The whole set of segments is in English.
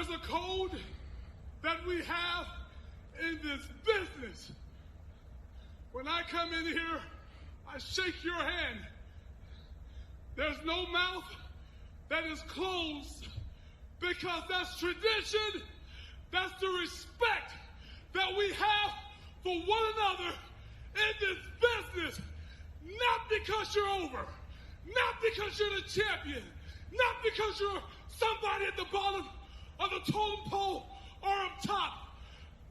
There's a code that we have in this business. When I come in here, I shake your hand. There's no mouth that is closed because that's tradition. That's the respect that we have for one another in this business. Not because you're over, not because you're the champion, not because you're somebody at the bottom of the totem pole or up top.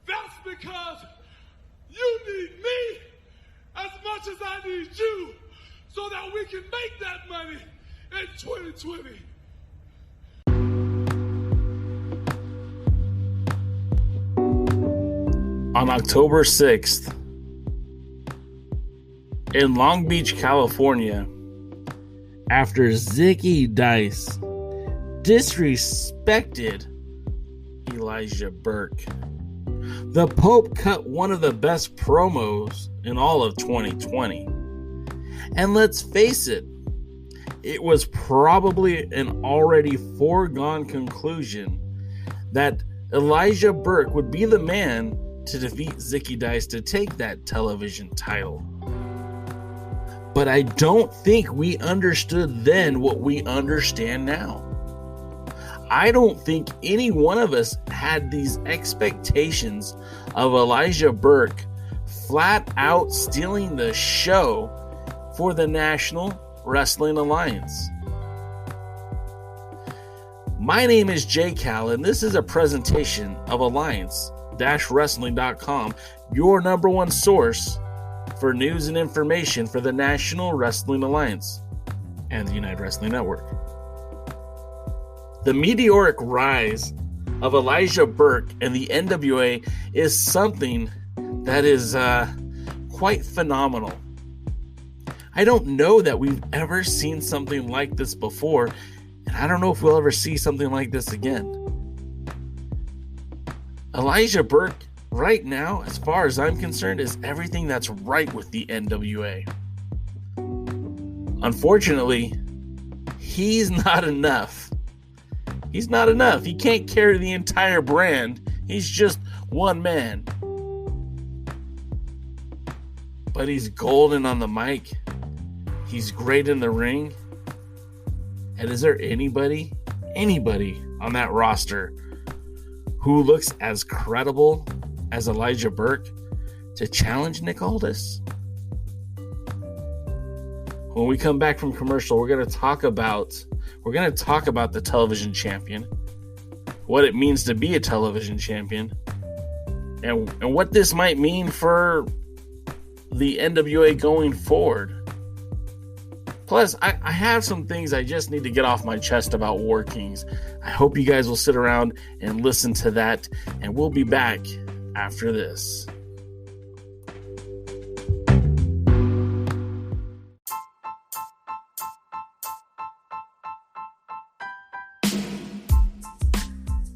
That's because you need me as much as I need you so that we can make that money in 2020. On October 6th, in Long Beach, California, after Zicky Dice disrespected Elijah Burke, the Pope cut one of the best promos in all of 2020. And let's face it, it was probably an already foregone conclusion that Elijah Burke would be the man to defeat Zicky Dice to take that television title. But I don't think we understood then what we understand now. I don't think any one of us had these expectations of Elijah Burke flat out stealing the show for the National Wrestling Alliance. My name is Jay Cal, and this is a presentation of Alliance-Wrestling.com, your number one source for news and information for the National Wrestling Alliance and the United Wrestling Network. The meteoric rise of Elijah Burke and the NWA is something that is quite phenomenal. I don't know that we've ever seen something like this before, and I don't know if we'll ever see something like this again. Elijah Burke, right now, as far as I'm concerned, is everything that's right with the NWA. Unfortunately, he's not enough. He's not enough. He can't carry the entire brand. He's just one man. But he's golden on the mic. He's great in the ring. And is there anybody on that roster who looks as credible as Elijah Burke to challenge Nick Aldis? When we come back from commercial, we're going to talk about the television champion, what it means to be a television champion, and what this might mean for the NWA going forward. Plus, I have some things I just need to get off my chest about War Kings. I hope you guys will sit around and listen to that, and we'll be back after this.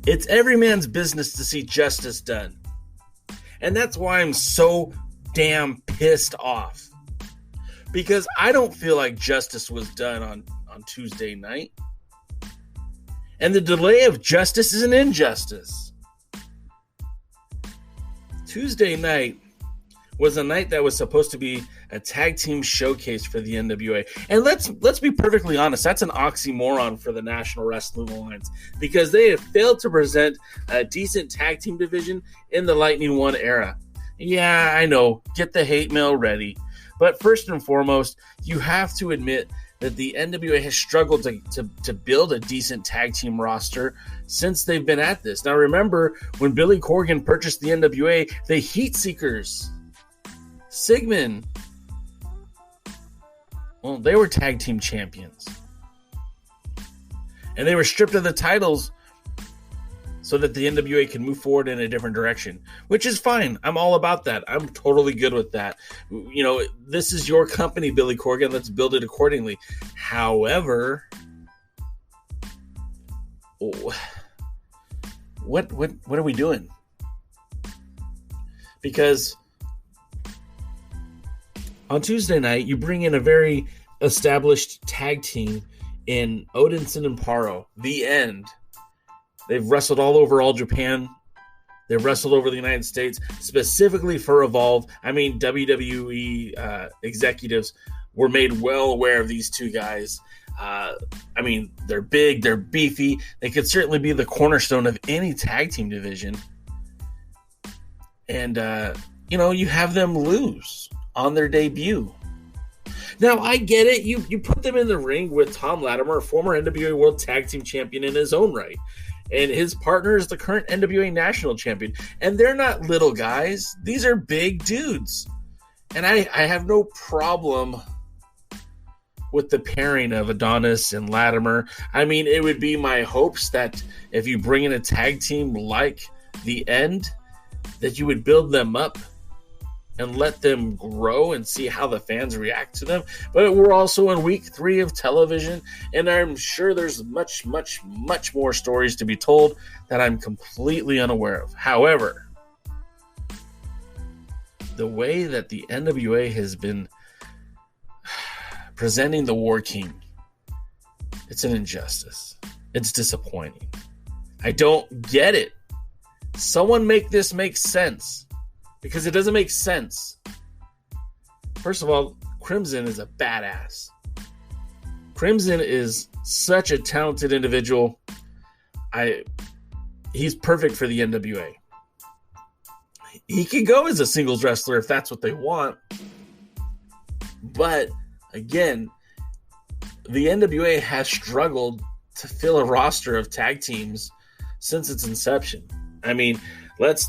It's every man's business to see justice done. And that's why I'm so damn pissed off. Because I don't feel like justice was done on Tuesday night. And the delay of justice is an injustice. Tuesday night was a night that was supposed to be a tag team showcase for the NWA. And let's be perfectly honest, that's an oxymoron for the National Wrestling Alliance because they have failed to present a decent tag team division in the Lightning One era. Yeah, I know, get the hate mail ready. But first and foremost, you have to admit that the NWA has struggled to build a decent tag team roster since they've been at this. Now remember, when Billy Corgan purchased the NWA, the Heat Seekers, Sigmund, well, they were tag team champions. And they were stripped of the titles so that the NWA can move forward in a different direction, which is fine. I'm all about that. I'm totally good with that. You know, this is your company, Billy Corgan. Let's build it accordingly. However, what are we doing? Because on Tuesday night, you bring in a very established tag team in Odinson and Paro, The End, They've wrestled all Japan. They've wrestled over the United States, specifically for Evolve. I mean, WWE executives were made well aware of these two guys. I mean, they're big, they're beefy. They could certainly be the cornerstone of any tag team division. And, you have them lose on their debut. Now, I get it. You put them in the ring with Tom Latimer, a former NWA World Tag Team Champion in his own right. And his partner is the current NWA National Champion. And they're not little guys. These are big dudes. And I have no problem with the pairing of Adonis and Latimer. I mean, it would be my hopes that if you bring in a tag team like The End, that you would build them up and let them grow and see how the fans react to them. But we're also in week 3 of television, and I'm sure there's much, much, much more stories to be told that I'm completely unaware of. However, the way that the NWA has been presenting the War King, it's an injustice. It's disappointing. I don't get it. Someone make this make sense. Because it doesn't make sense. First of all, Crimson is a badass. Crimson is such a talented individual. He's perfect for the NWA. He can go as a singles wrestler if that's what they want. But again, the NWA has struggled to fill a roster of tag teams since its inception. I mean, let's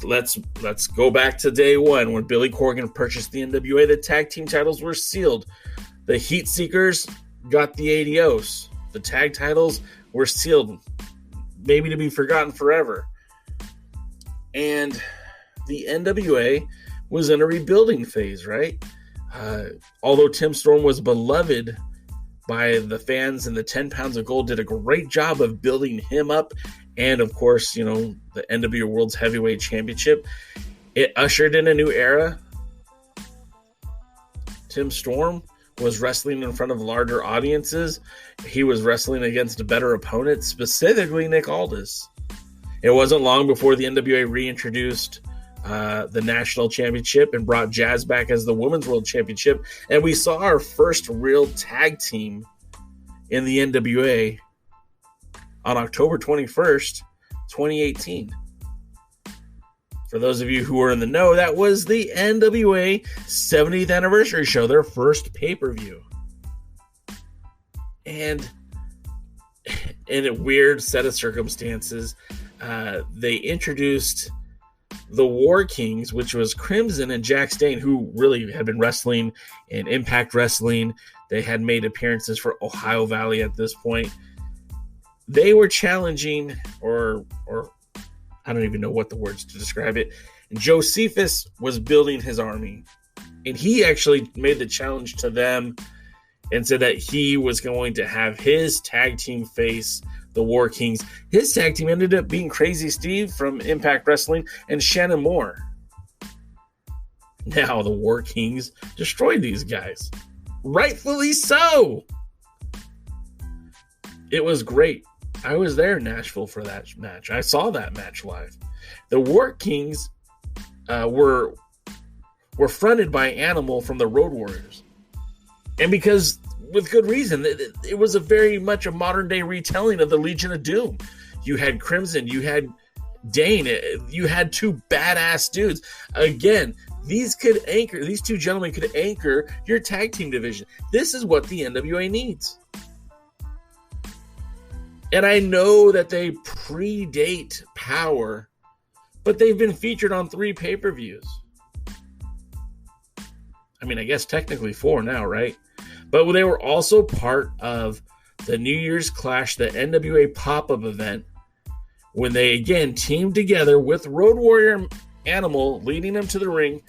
go back to day one when Billy Corgan purchased the NWA. The tag team titles were sealed. The Heat Seekers got the ADOs. The tag titles were sealed, maybe to be forgotten forever. And the NWA was in a rebuilding phase, right? Although Tim Storm was beloved by the fans, and the 10 Pounds of Gold did a great job of building him up. And, of course, the NWA World's Heavyweight Championship. It ushered in a new era. Tim Storm was wrestling in front of larger audiences. He was wrestling against a better opponent, specifically Nick Aldis. It wasn't long before the NWA reintroduced the National Championship and brought Jazz back as the Women's World Championship. And we saw our first real tag team in the NWA on October 21st, 2018. For those of you who are in the know, that was the NWA 70th anniversary show, their first pay-per-view. And in a weird set of circumstances, they introduced the War Kings, which was Crimson and Jack Stane, who really had been wrestling in Impact Wrestling. They had made appearances for Ohio Valley at this point. They were challenging, or I don't even know what the words to describe it. And Josephus was building his army. And he actually made the challenge to them and said that he was going to have his tag team face the War Kings. His tag team ended up being Crazy Steve from Impact Wrestling and Shannon Moore. Now the War Kings destroyed these guys. Rightfully so. It was great. I was there in Nashville for that match. I saw that match live. The War Kings were fronted by Animal from the Road Warriors. And because, with good reason, it was a very much a modern-day retelling of the Legion of Doom. You had Crimson, you had Dane, you had two badass dudes. Again, these two gentlemen could anchor your tag team division. This is what the NWA needs. And I know that they predate Power, but they've been featured on 3 pay-per-views. I mean, I guess technically 4 now, right? But they were also part of the New Year's Clash, the NWA pop-up event, when they again teamed together with Road Warrior Animal leading them to the ring.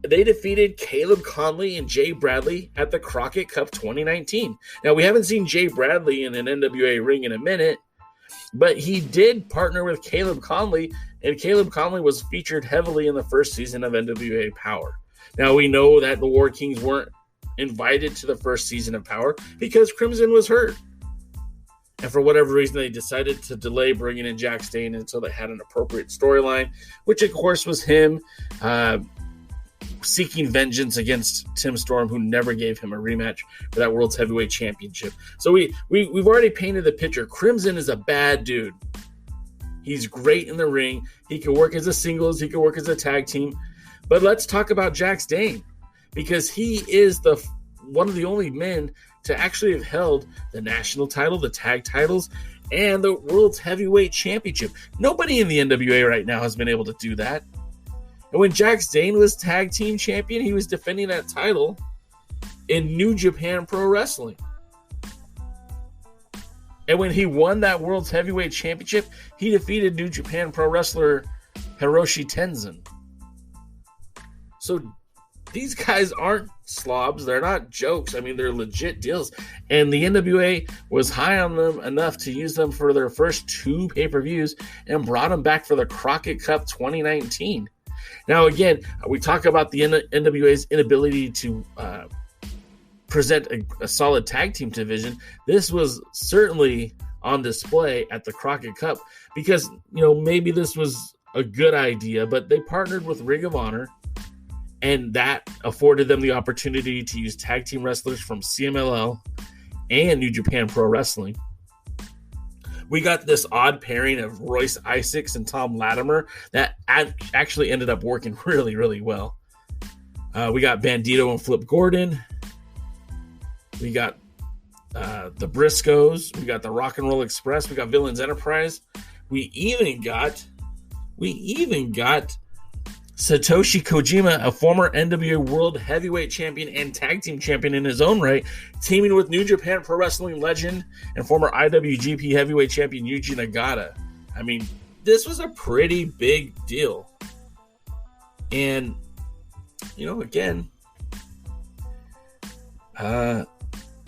They defeated Caleb Conley and Jay Bradley at the Crockett Cup 2019. Now, we haven't seen Jay Bradley in an NWA ring in a minute, but he did partner with Caleb Conley, and Caleb Conley was featured heavily in the first season of NWA Power. Now, we know that the War Kings weren't invited to the first season of Power because Crimson was hurt. And for whatever reason, they decided to delay bringing in Jack Stane until they had an appropriate storyline, which, of course, was him seeking vengeance against Tim Storm, who never gave him a rematch for that World's Heavyweight Championship. So we've already painted the picture. Crimson is a bad dude. He's great in the ring. He can work as a singles. He can work as a tag team. But let's talk about Jack Stane, because he is one of the only men to actually have held the national title, the tag titles, and the World's Heavyweight Championship. Nobody in the NWA right now has been able to do that. And when Jack Stane was tag team champion, he was defending that title in New Japan Pro Wrestling. And when he won that World's Heavyweight Championship, he defeated New Japan Pro Wrestler Hiroshi Tenzan. So these guys aren't slobs. They're not jokes. I mean, they're legit deals. And the NWA was high on them enough to use them for their first 2 pay-per-views and brought them back for the Crockett Cup 2019. Now, again, we talk about the NWA's inability to present a solid tag team division. This was certainly on display at the Crockett Cup because, maybe this was a good idea, but they partnered with Ring of Honor, and that afforded them the opportunity to use tag team wrestlers from CMLL and New Japan Pro Wrestling. We got this odd pairing of Royce Isaacs and Tom Latimer that actually ended up working really, really well. We got Bandito and Flip Gordon. We got the Briscoes. We got the Rock and Roll Express. We got Villains Enterprise. We even got Satoshi Kojima, a former NWA World Heavyweight Champion and Tag Team Champion in his own right, teaming with New Japan Pro Wrestling legend and former IWGP Heavyweight Champion Yuji Nagata. I mean, this was a pretty big deal. And, again, I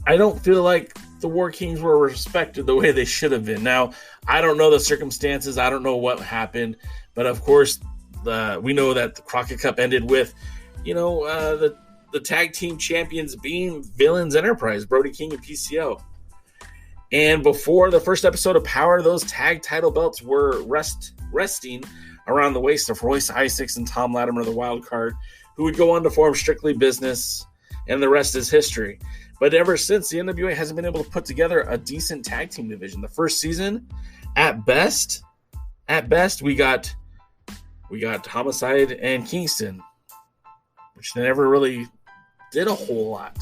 don't feel like the War Kings were respected the way they should have been. Now, I don't know the circumstances. I don't know what happened. But, of course, we know that the Crockett Cup ended with, the tag team champions being Villains Enterprise, Brody King and PCO. And before the first episode of Power, those tag title belts were resting around the waist of Royce Isaacs and Tom Latimer, the wild card, who would go on to form Strictly Business, and the rest is history. But ever since, the NWA hasn't been able to put together a decent tag team division. The first season, at best, we got Homicide and Kingston, which they never really did a whole lot.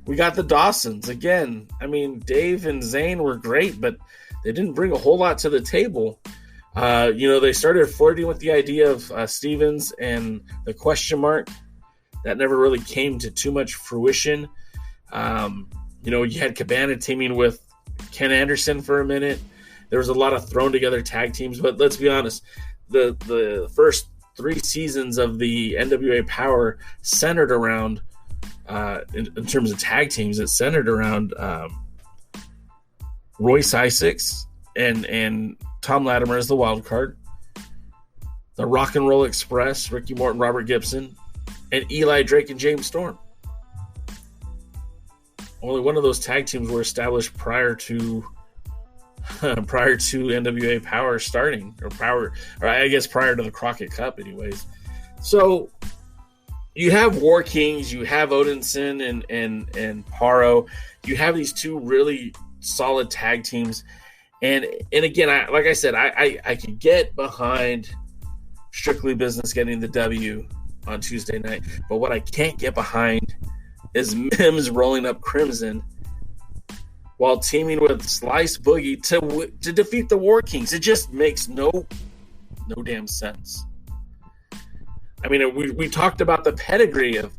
We got the Dawsons. Again, I mean, Dave and Zane were great, but they didn't bring a whole lot to the table. They started flirting with the idea of Stevens and the question mark. That never really came to too much fruition. You had Cabana teaming with Ken Anderson for a minute. There was a lot of thrown together tag teams, but let's be honest. The first 3 seasons of the NWA Power centered around, in terms of tag teams, it centered around Royce Isaacs and Tom Latimer as the wild card, the Rock and Roll Express, Ricky Morton, Robert Gibson, and Eli Drake and James Storm. Only one of those tag teams were established prior to NWA Power starting, or prior to the Crockett Cup anyways. So you have War Kings, you have Odinson and Paro. You have these 2 really solid tag teams. And again, I could get behind Strictly Business getting the W on Tuesday night. But what I can't get behind is Mims rolling up Crimson while teaming with Slice Boogie to defeat the War Kings. It just makes no damn sense. I mean, we talked about the pedigree of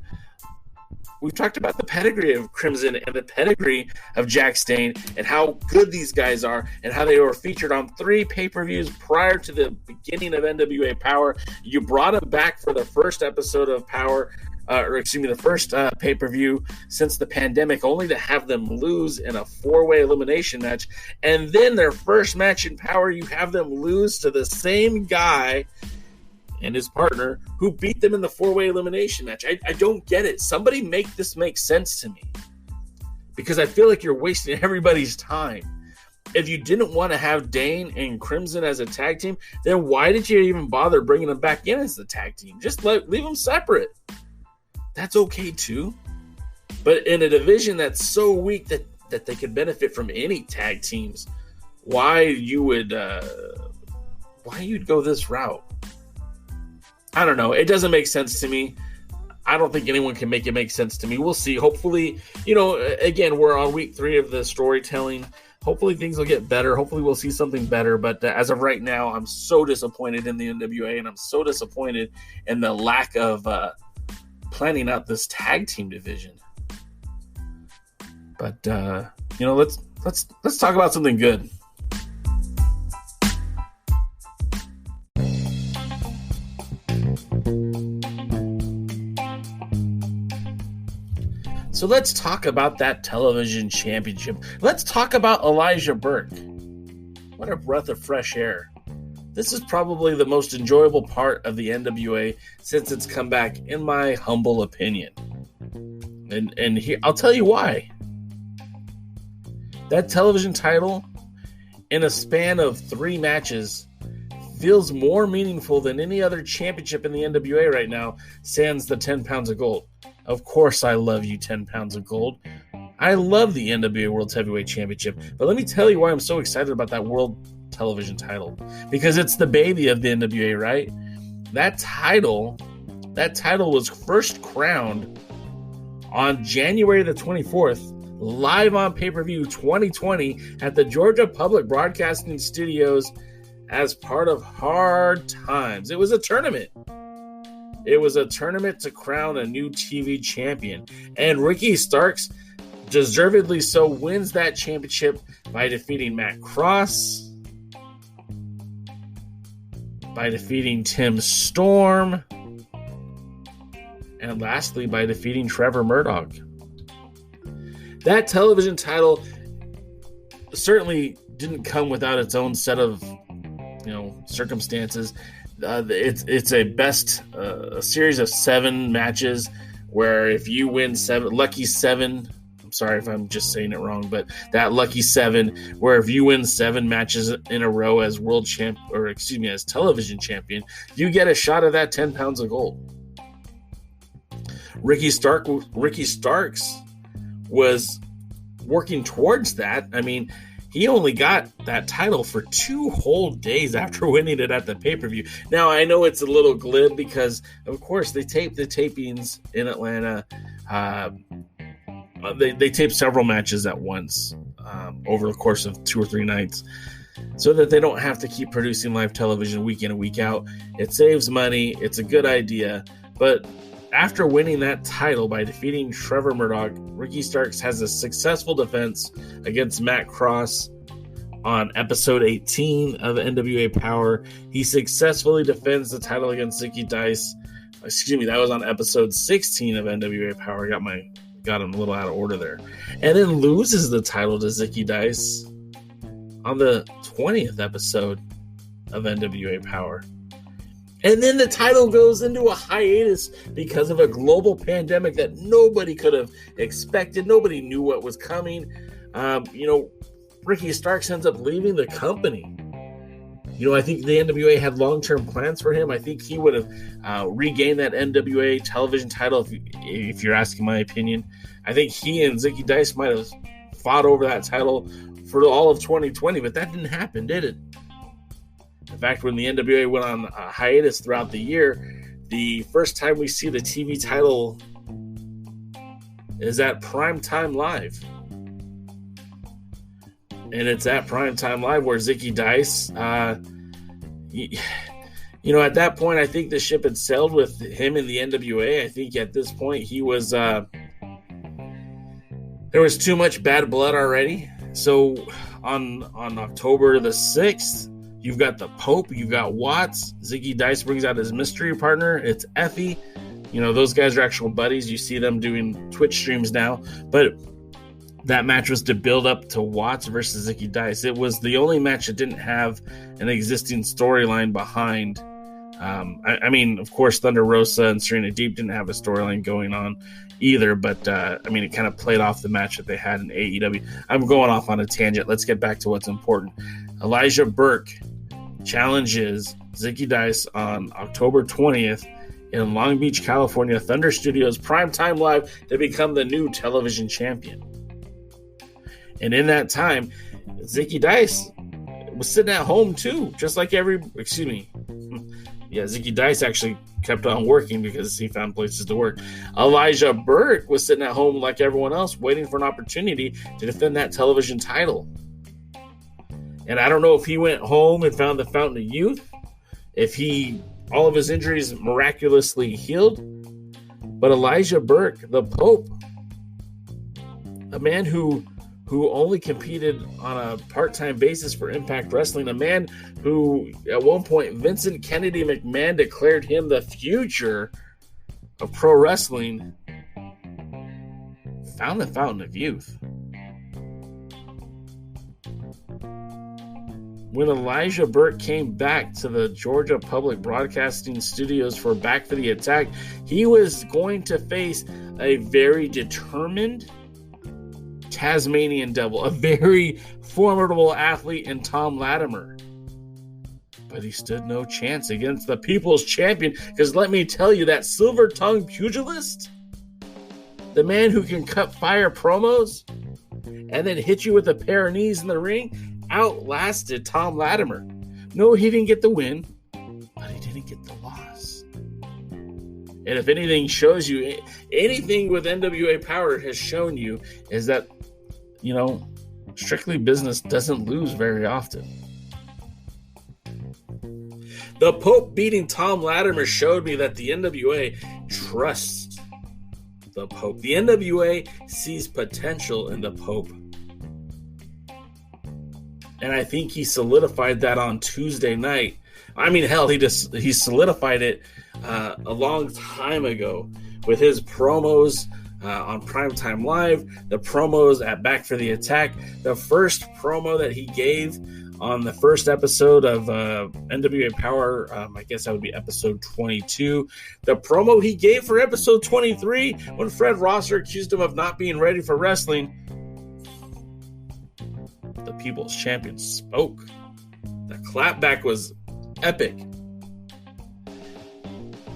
Crimson and the pedigree of Jack Stane and how good these guys are and how they were featured on 3 pay-per-views prior to the beginning of NWA Power. You brought them back for the first episode of Power, the first pay-per-view since the pandemic, only to have them lose in a 4-way elimination match. And then their first match in Power, you have them lose to the same guy and his partner who beat them in the 4-way elimination match. I don't get it. Somebody make this make sense to me, because I feel like you're wasting everybody's time. if you didn't want to have Dane and Crimson as a tag team, then why did you even bother bringing them back in as the tag team? Just leave them separate. That's okay too. But in a division that's so weak that they could benefit from any tag teams, why you'd go this route? I don't know. It doesn't make sense to me. I don't think anyone can make it make sense to me. We'll see. Hopefully, again, we're on week 3 of the storytelling. Hopefully things will get better. Hopefully we'll see something better. But as of right now, I'm so disappointed in the NWA, and I'm so disappointed in the lack of planning out this tag team division. But let's talk about something good. So let's talk about that television championship. Let's talk about Elijah Burke. What a breath of fresh air. This is probably the most enjoyable part of the NWA since its comeback, in my humble opinion. And here, I'll tell you why. That television title, in a span of 3 matches, feels more meaningful than any other championship in the NWA right now, sans the 10 pounds of gold. Of course I love you, 10 pounds of gold. I love the NWA World Heavyweight Championship. But let me tell you why I'm so excited about that World Television title. Because it's the baby of the NWA, right? That title was first crowned on January the 24th, live on pay-per-view 2020 at the Georgia Public Broadcasting Studios as part of Hard Times. It was a tournament. It was a tournament to crown a new TV champion. And Ricky Starks, deservedly so, wins that championship by defeating Matt Cross, by defeating Tim Storm, and lastly, by defeating Trevor Murdoch. That television title certainly didn't come without its own set of, circumstances. It's a series of 7 matches where if you win 7, lucky 7. I'm sorry if I'm just saying it wrong, but that lucky 7, where if you win 7 matches in a row as as television champion, you get a shot at that 10 pounds of gold. Ricky Starks was working towards that. I mean, he only got that title for 2 whole days after winning it at the pay-per-view. Now, I know it's a little glib because, of course, they taped the tapings in Atlanta. They taped several matches at once over the course of 2 or 3 nights so that they don't have to keep producing live television week in and week out. It saves money. It's a good idea. But after winning that title by defeating Trevor Murdoch, Ricky Starks has a successful defense against Matt Cross on episode 18 of NWA Power. He successfully defends the title against Zicky Dice. That was on episode 16 of NWA Power. Got him a little out of order there. And then loses the title to Zicky Dice on the 20th episode of NWA Power. And then the title goes into a hiatus because of a global pandemic that nobody could have expected. Nobody knew what was coming. Ricky Starks ends up leaving the company. I think the NWA had long-term plans for him. I think he would have regained that NWA television title, if you're asking my opinion. I think he and Zicky Dice might have fought over that title for all of 2020, but that didn't happen, did it? In fact, when the NWA went on a hiatus throughout the year, the first time we see the TV title is at Primetime Live. And it's at Primetime Live where Zicky Dice, at that point, I think the ship had sailed with him in the NWA. I think at this point he was, there was too much bad blood already. So on October the 6th, you've got the Pope, you've got Watts. Zicky Dice brings out his mystery partner. It's Effie. Those guys are actual buddies. You see them doing Twitch streams now. But that match was to build up to Watts versus Zicky Dice. It was the only match that didn't have an existing storyline behind I mean, of course, Thunder Rosa and Serena Deeb didn't have a storyline going on either, but I mean, it kind of played off the match that they had in AEW. I'm going off on a tangent. Let's get back to what's important. Elijah Burke challenges Zicky Dice on October 20th in Long Beach, California, Thunder Studios Primetime Live to become the new television champion. And in that time, Zicky Dice was sitting at home too, just like Zicky Dice actually kept on working because he found places to work. Elijah Burke was sitting at home like everyone else, waiting for an opportunity to defend that television title. And I don't know if he went home and found the Fountain of Youth, if all of his injuries miraculously healed. But Elijah Burke, the Pope, a man who only competed on a part-time basis for Impact Wrestling, a man who, at one point, Vincent Kennedy McMahon declared him the future of pro wrestling, found the Fountain of Youth. When Elijah Burke came back to the Georgia Public Broadcasting Studios for Back for the Attack, he was going to face a very determined Tasmanian Devil, a very formidable athlete in Tom Latimer. But he stood no chance against the People's Champion, because let me tell you, that silver-tongued pugilist, the man who can cut fire promos and then hit you with a pair of knees in the ring, outlasted Tom Latimer. No, he didn't get the win, but he didn't get the loss. And if anything shows you, anything with NWA Power has shown you, is that, strictly business doesn't lose very often. The Pope beating Tom Latimer showed me that the NWA trusts the Pope. The NWA sees potential in the Pope. And I think he solidified that on Tuesday night. I mean, hell, he solidified it a long time ago with his promos on Primetime Live, the promos at Back for the Attack, the first promo that he gave on the first episode of NWA Power, I guess that would be episode 22. The promo he gave for episode 23 when Fred Rosser accused him of not being ready for wrestling. The People's Champion spoke. The clapback was epic.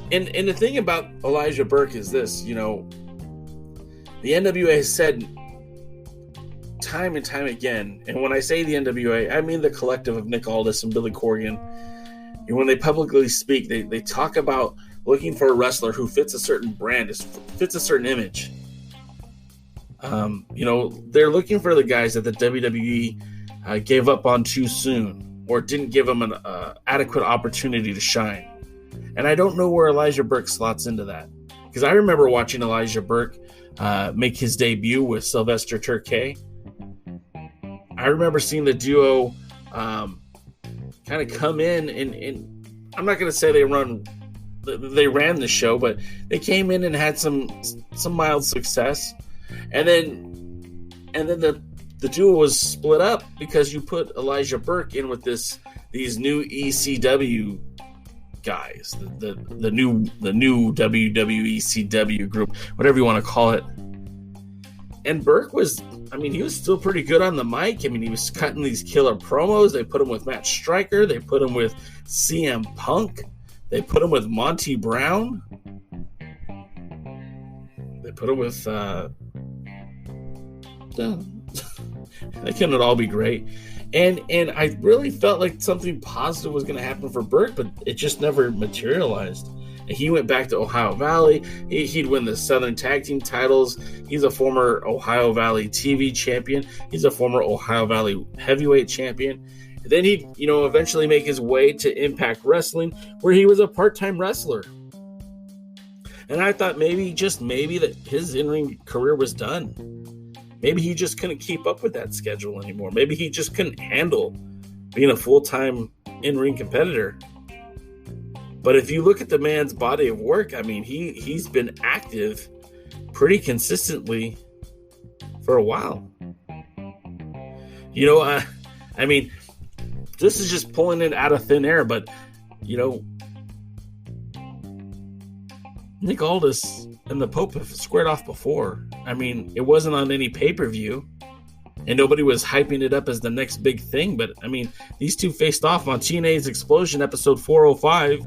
And the thing about Elijah Burke is this, the NWA has said time and time again, and when I say the NWA, I mean the collective of Nick Aldis and Billy Corgan. And when they publicly speak, they talk about looking for a wrestler who fits a certain brand, fits a certain image. They're looking for the guys that the WWE gave up on too soon, or didn't give them an adequate opportunity to shine. And I don't know where Elijah Burke slots into that, because I remember watching Elijah Burke make his debut with Sylvester Turkey. I remember seeing the duo kind of come in, and I'm not going to say they ran the show, but they came in and had some mild success. And then the duo was split up because you put Elijah Burke in with these new ECW guys, the new WWE CW group, whatever you want to call it. And Burke was, he was still pretty good on the mic. He was cutting these killer promos. They put him with Matt Striker. They put him with CM Punk. They put him with Monty Brown. They put him with they couldn't all be great. And I really felt like something positive was going to happen for Burke, but it just never materialized. And he went back to Ohio Valley. He'd win the Southern Tag Team titles. He's a former Ohio Valley TV champion. He's a former Ohio Valley heavyweight champion. And then he'd, eventually make his way to Impact Wrestling, where he was a part-time wrestler. And I thought maybe that his in-ring career was done. Maybe he just couldn't keep up with that schedule anymore. Maybe he just couldn't handle being a full-time in-ring competitor. But if you look at the man's body of work, he's been active pretty consistently for a while. This is just pulling it out of thin air, but, Nick Aldis and the Pope have squared off before. I mean, it wasn't on any pay-per-view, and nobody was hyping it up as the next big thing. But, I mean, these two faced off on TNA's Explosion episode 405,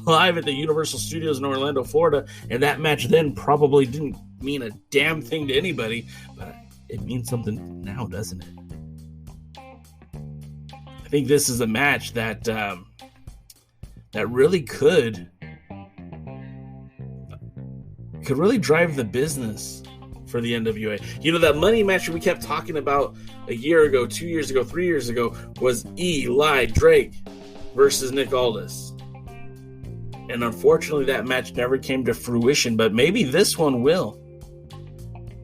live at the Universal Studios in Orlando, Florida. And that match then probably didn't mean a damn thing to anybody, but it means something now, doesn't it? I think this is a match that really could really drive the business for the NWA. That money match we kept talking about a year ago, 2 years ago, 3 years ago was Eli Drake versus Nick Aldis. And unfortunately, that match never came to fruition, but maybe this one will.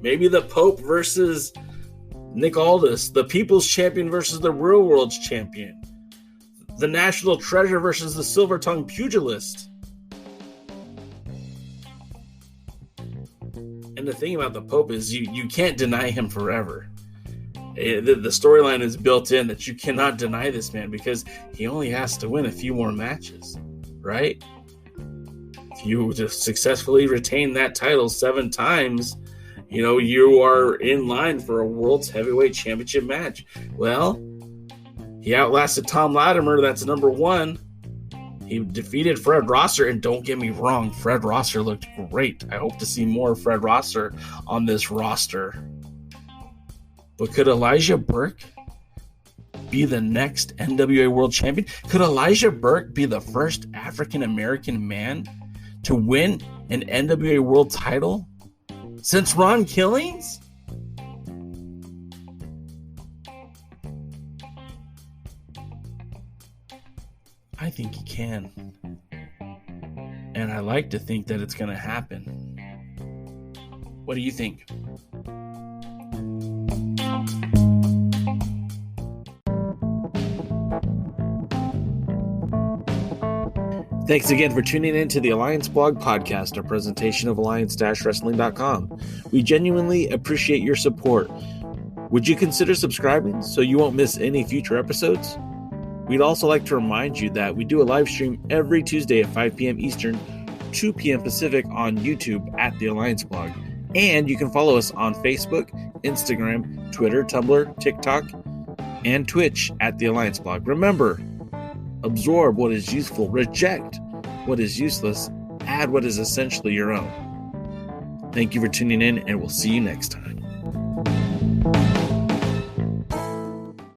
Maybe the Pope versus Nick Aldis, the People's Champion versus the Real World's Champion, the National Treasure versus the Silver Tongue Pugilist. And the thing about the Pope is you can't deny him forever. The storyline is built in that you cannot deny this man because he only has to win a few more matches, right? If you just successfully retain that title 7 times, you are in line for a World's Heavyweight Championship match. Well, he outlasted Tom Latimer, that's number 1. He defeated Fred Rosser, and don't get me wrong, Fred Rosser looked great. I hope to see more of Fred Rosser on this roster. But could Elijah Burke be the next NWA World Champion? Could Elijah Burke be the first African-American man to win an NWA World title since Ron Killings? I think he can. And I like to think that it's going to happen. What do you think? Thanks again for tuning in to the Alliance Blog Podcast, a presentation of Alliance-Wrestling.com. We genuinely appreciate your support. Would you consider subscribing so you won't miss any future episodes? We'd also like to remind you that we do a live stream every Tuesday at 5 p.m. Eastern, 2 p.m. Pacific on YouTube at The Alliance Blog. And you can follow us on Facebook, Instagram, Twitter, Tumblr, TikTok, and Twitch at The Alliance Blog. Remember, absorb what is useful, reject what is useless, add what is essentially your own. Thank you for tuning in, and we'll see you next time.